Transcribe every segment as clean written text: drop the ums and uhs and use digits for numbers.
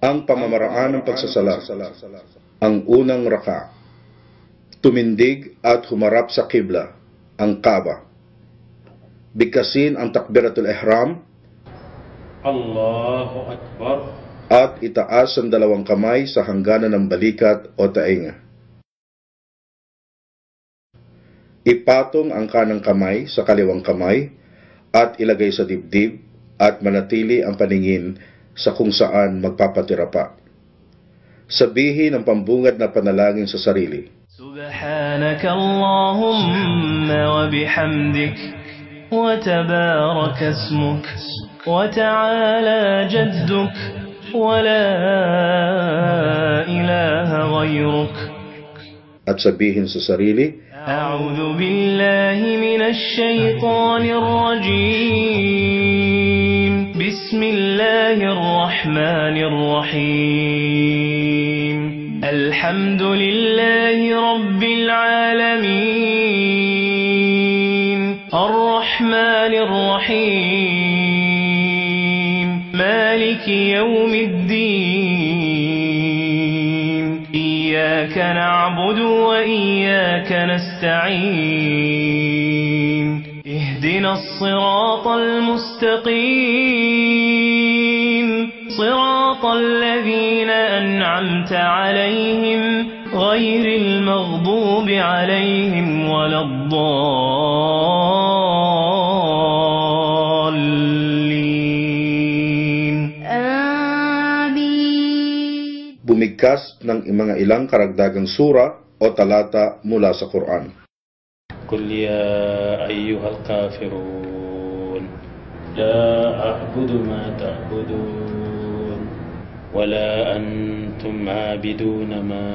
Ang pamamaraan ng pagsasala. Ang unang raka. Tumindig at humarap sa kibla, ang Kaaba. Bigkasin ang takbiratul ihram. Allahu Akbar. At itaas ang dalawang kamay sa hangganan ng balikat o tainga. Ipatong ang kanang kamay sa kaliwang kamay at ilagay sa dibdib at manatili ang paningin sa kung saan magpapatira pa. Sabihin ang pambungad na panalangin sa sarili. Subhanaka Allahumma wa bihamdik wa tabarak ismuk wa ta'ala jadduk wa la ilaha ghayruk. At sabihin sa sarili, A'udhu billahi minash shaytanir rajim. Bismillahir rahmanir rahim. Alhamdulillahi rabbil alamin. Ar-rahmanir rahim. Maliki yawmiddin. Iyyaka na'budu wa iyyaka nasta'in. Ihdina as-siratal mustaqim. Siratal ladzina an'amta 'alayhim ghayril maghdubi 'alayhim waladdallin. Amin. bumigkas ng mga ilang karagdagang sura o talata mula sa Quran. قل يا أيها الكافرون لا أعبد ما تعبدون ولا أنتم عابدون ما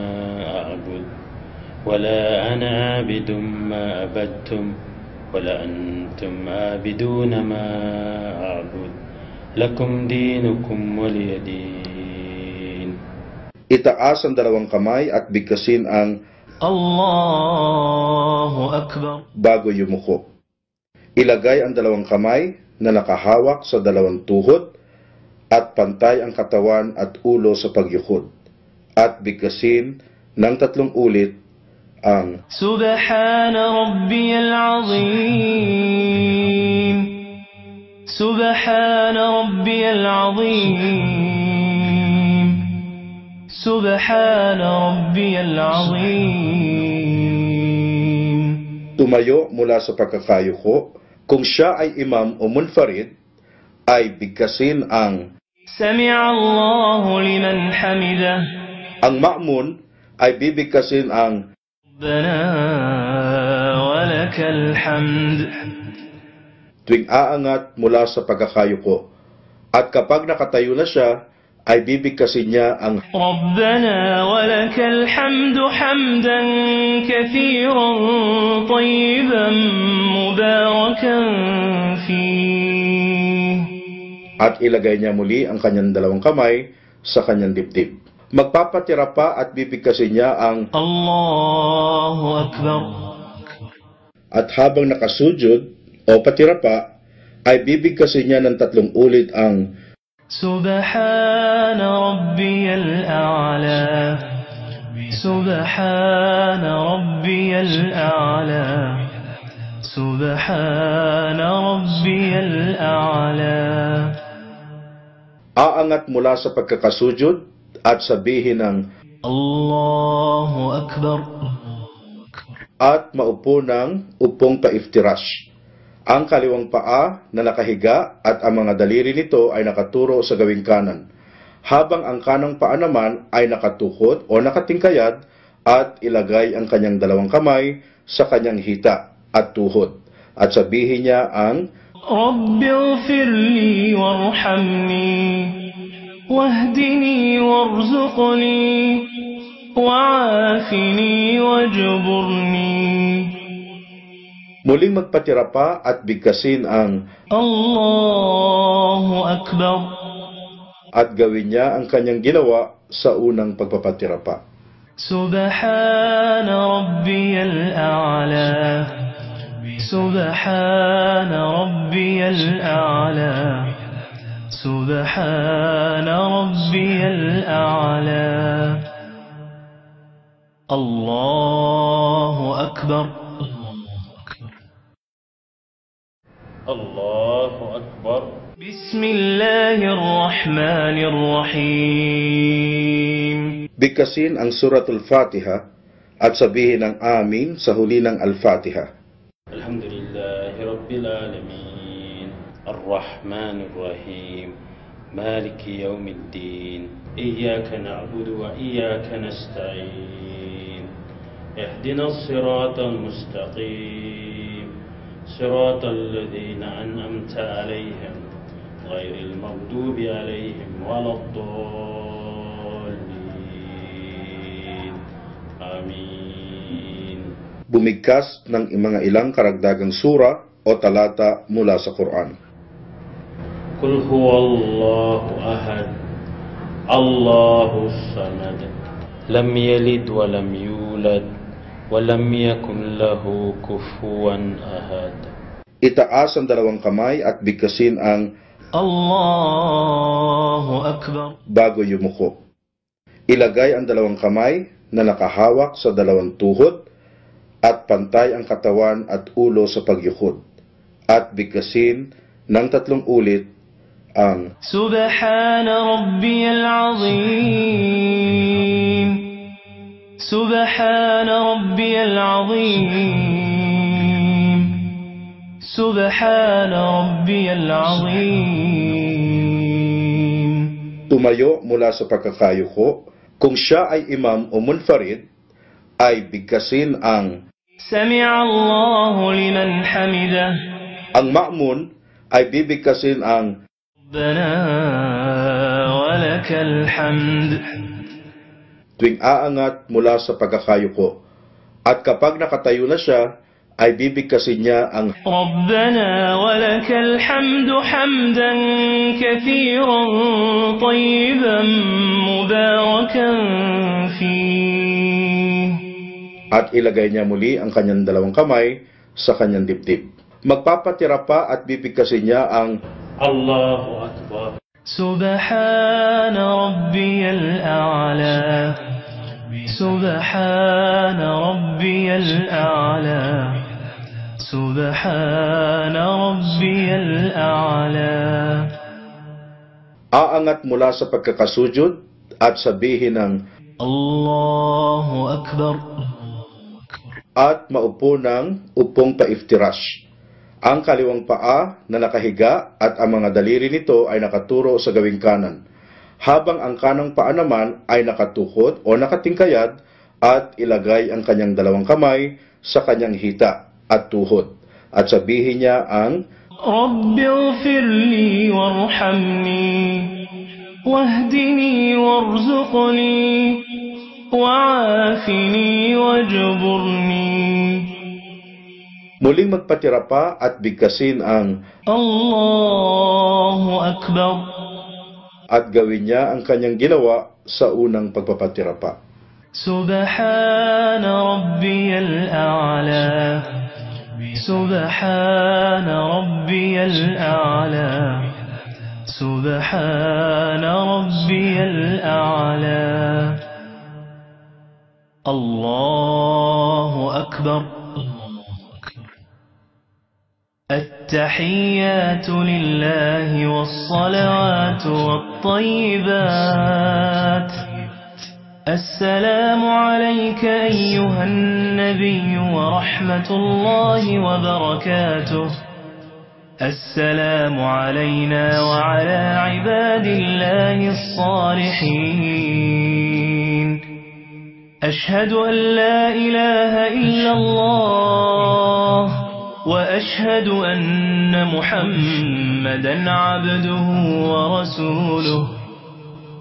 أعبد ولا أنا عابد ما عبدتم ولا أنتم عابدون ما أعبد لكم دينكم ولي دين. Itaas ang dalawang kamay at bigkasin ang Allahu Akbar. bago yumuko. Ilagay ang dalawang kamay na nakahawak sa dalawang tuhod at pantay ang katawan at ulo sa pagyukod. At bigkasin ng 3 ulit ang Subhana Rabbiyal Azim. Subhana Rabbiyal Azim. Subhana Rabbiyal Azim. tumayo mula sa pagkakayuko. Kung siya ay imam o munfarid, ay bigkasin ang Sami'a Allahu liman hamidah. ang ma'mun ay bibigkasin ang Rabbana wa lakal hamd. tuwing aangat mula sa pagkakayuko. At kapag nakatayo na siya, ay bibigkasin niya ang ربنا ولك الحمد حمدا كثيرا طيبا مباركا فيه. at ilagay niya muli ang kanyang dalawang kamay sa kanyang dibdib. Magpapatira pa at bibigkasin niya ang الله أكبر. at habang nakasujud o patira pa, ay bibigkasin niya ng 3 ulit ang سبحان ربي الأعلى. سبحان ربي الأعلى. سبحان ربي الأعلى. aangat mula sa pagkakasujud at sabihin ng الله أكبر. at maupo ng upong paiftirash. Ang kaliwang paa na nakahiga at ang mga daliri nito ay nakaturo sa gawing kanan, habang ang kanang paa naman ay nakatukod o nakatingkayad at ilagay ang kanyang dalawang kamay sa kanyang hita at tuhod. At sabihin niya ang رب اغفر لي وارحمني واهدني وارزقني وعافني واجبرني. muling magpatira pa at bigkasin ang الله أكبر. at gawin niya ang kanyang ginawa sa unang pagpapatira pa. سبحان ربي الأعلى. سبحان ربي الأعلى. سبحان ربي الأعلى. الله أكبر. الله أكبر. بسم الله الرحمن الرحيم. Bigkasin ang Suratul Fatiha at sabihin ang amin sa huli ng Al-Fatiha. Alhamdulillahi Rabbil Alamin. Ar-Rahman Ar-Rahim. Maliki Yawmiddin. Iyyaka na'budu wa iyyaka nasta'in. Ihdina as-siratal mustaqim. Siratal ladzina an'amta 'alaihim ghairil maghdubi 'alaihim waladdallin. Amin. Bumigkas ng mga ilang karagdagang sura o talata mula sa Quran. Qul huwallahu ahad. Allahus samad. Lam yalid wa lam yulad wa lam yakun lahu kufuwan ahad. Itaas ang dalawang kamay at bigkasin ang Allahu Akbar. bago yumuko. Ilagay ang dalawang kamay na nakahawak sa dalawang tuhod at pantay ang katawan at ulo sa pagyukod. At bigkasin ng 3 ulit ang سبحان ربي العظيم. سبحان ربي العظيم. سبحان ربي العظيم. tumayo mula sa pagkakayuko. Kung siya ay imam o munfarid, ay bigkasin ang سمع الله لمن حمده. ang ma'mun ay bibigkasin ang ربنا ولك الحمد. tuwing aangat mula sa pagkakayuko. At kapag nakatayo na siya, ay bibigkasin niya ang ربنا ولك الحمد حمدا كثيرا طيبا مباركا فيه. at ilagay niya muli ang kanyang dalawang kamay sa kanyang dibdib. Magpapatira pa at bibigkasin niya ang Allahu Akbar. سبحان ربي الأعلى. سبحان ربي الأعلى. سبحان ربي الأعلى. aangat mula sa pagkakasujud at sabihin ng الله أكبر. at maupo ng upong paiftirash. Ang kaliwang paa na nakahiga at ang mga daliri nito ay nakaturo sa gawing kanan, habang ang kanang paa naman ay nakatukod o nakatingkayad at ilagay ang kanyang dalawang kamay sa kanyang hita at tuhod. At sabihin niya ang رب اغفر لي وارحمني واهدني وارزقني وعافني واجبرني. muling magpatira pa at bigkasin ang الله أكبر. at gawin niya ang kanyang ginawa sa unang pagpapatira pa. سبحان ربي الأعلى. سبحان ربي الأعلى. سبحان ربي الأعلى. الله أكبر. التحيات لله والصلوات والطيبات. السلام عليك أيها النبي ورحمة الله وبركاته. السلام علينا وعلى عباد الله الصالحين. أشهد أن لا إله إلا الله وأشهد أن محمدا عبده ورسوله.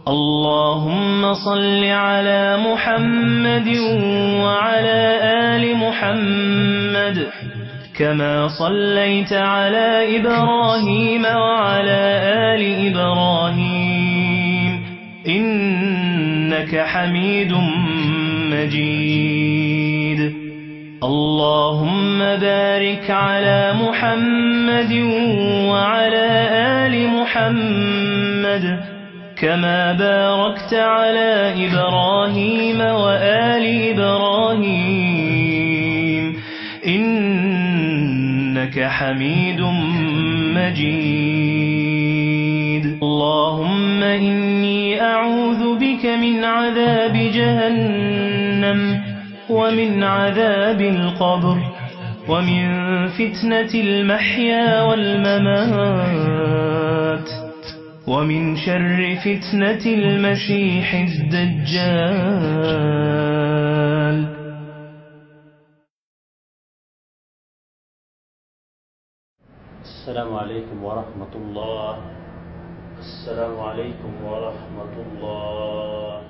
اللهم صل على محمد وعلى آل محمد كما صليت على إبراهيم وعلى آل إبراهيم إنك حميد مجيد. اللهم بارك على محمد وعلى آل محمد كما باركت على إبراهيم وآل إبراهيم إنك حميد مجيد. اللهم إني أعوذ بك من عذاب جهنم ومن عذاب القبر ومن فتنة المحيا والممات ومن شر فتنة المسيح الدجال. السلام عليكم ورحمة الله. السلام عليكم ورحمة الله.